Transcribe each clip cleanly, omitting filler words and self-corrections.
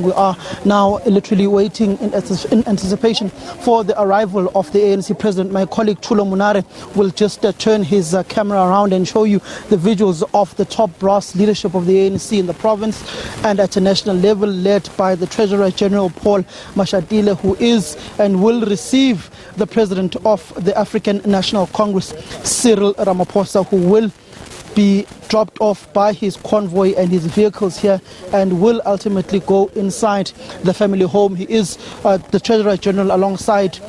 we are now literally waiting in anticipation for the arrival of the ANC president. My colleague Tulo Munare will just turn his camera around and show you the visuals of the top brass leadership of the ANC in the province and at a national level, led by the Treasurer General Paul Mashatile, who is and will receive the president of the African National Congress, Cyril Ramaphosa, who will be dropped off by his convoy and his vehicles here and will ultimately go inside the family home. He is the Treasurer General alongside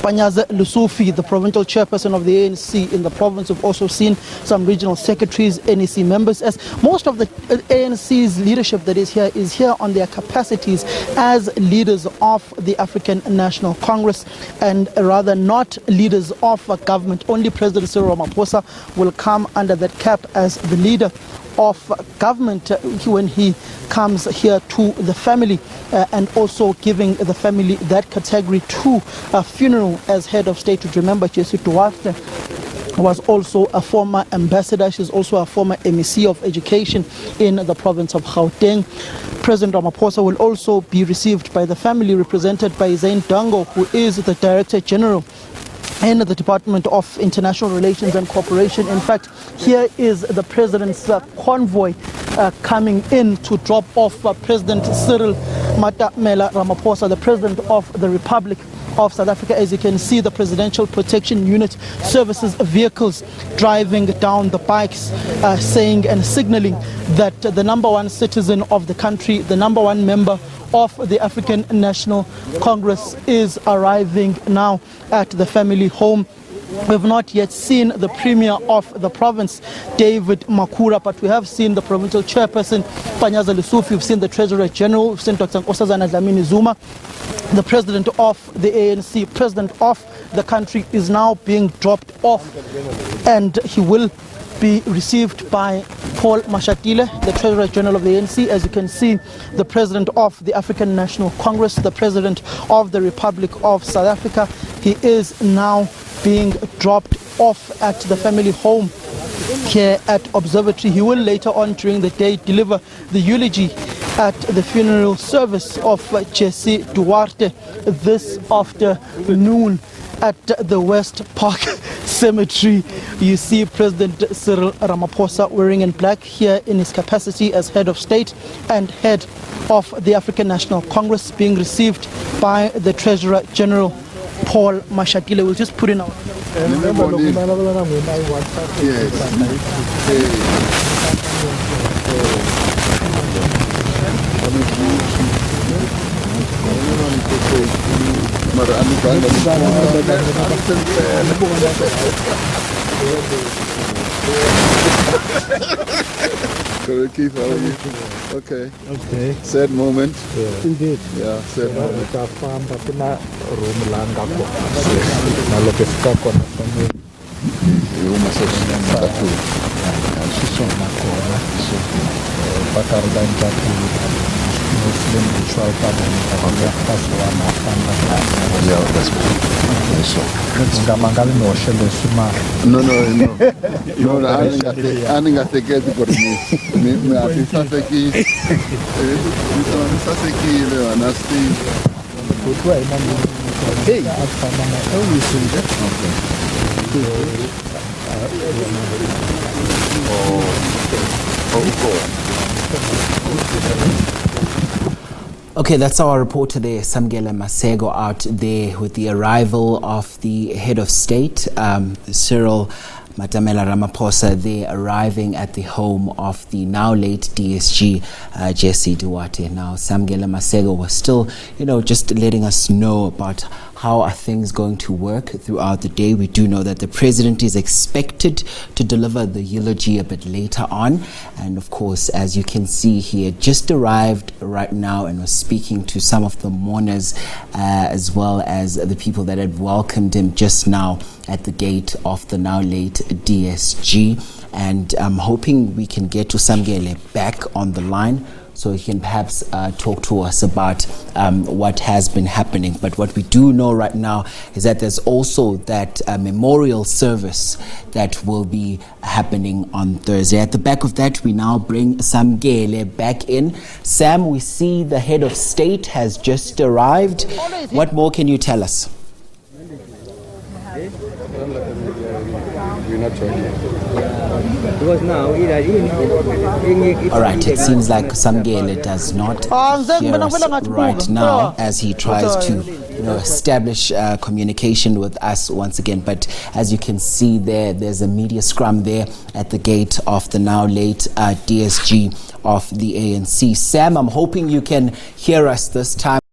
Panyaza Lusufi, the provincial chairperson of the ANC in the province. We've also seen some regional secretaries, NEC members, as most of the ANC's leadership that is here on their capacities as leaders of the African National Congress, and rather not leaders of a government. Only President Cyril Ramaphosa will come under that cap as the leader of government when he comes here to the family, and also giving the family that category to a funeral as head of state. To remember, Jessie Duarte was also a former ambassador. She's also a former MEC of education in the province of Gauteng. President Ramaphosa will also be received by the family, represented by Zain Dango, who is the Director General in the Department of International Relations and Cooperation. In fact, here is the president's convoy coming in to drop off President Cyril Ramaphosa, the president of the Republic of South Africa. As you can see, the Presidential Protection Unit Services vehicles driving down the bikes, saying and signaling that the number one citizen of the country, the number one member of the African National Congress, is arriving now at the family home. We have not yet seen the Premier of the province, David Makura, but we have seen the provincial chairperson, Panyaza Lusufi. We've seen the Treasurer General, we've seen Dr. Nkosazana Dlamini Zuma. The president of the ANC, president of the country, is now being dropped off, and he will be received by Paul Mashatile, the Treasurer General of the ANC. As you can see, the president of the African National Congress, the president of the Republic of South Africa, he is now being dropped off at the family home here at Observatory. He will later on during the day deliver the eulogy at the funeral service of Jessie Duarte this afternoon at the West Park Cemetery. You see President Cyril Ramaphosa wearing in black here in his capacity as head of state and head of the African National Congress, being received by the Treasurer General Paul Mashatile. We'll just put in our... Keith, how are you? Okay. Okay. Sad moment. Yeah. Indeed. Yeah, sad moment. Muslim ritual gathering. Yeah, that's good. No, I think I take it for me. I think that's the key. Okay, that's our reporter there, Samgela Masego, out there with the arrival of the head of state, Cyril Ramaphosa, there arriving at the home of the now late DSG, Jessie Duarte. Now, Samgela Masego was still, just letting us know about how are things going to work throughout the day. We do know that the president is expected to deliver the eulogy a bit later on. And of course, as you can see here, just arrived right now and was speaking to some of the mourners, as well as the people that had welcomed him just now at the gate of the now late DSG. And I'm hoping we can get to Samgele back on the line so he can perhaps talk to us about what has been happening. But what we do know right now is that there's also that memorial service that will be happening on Thursday. At the back of that, we now bring Sam Gele back in. Sam, we see the head of state has just arrived. What more can you tell us? We're not joining. Because now All right, it seems like Samgele does not hear us right now as he tries to establish communication with us once again. But as you can see there's a media scrum there at the gate of the now late DSG of the ANC. Sam, I'm hoping you can hear us this time.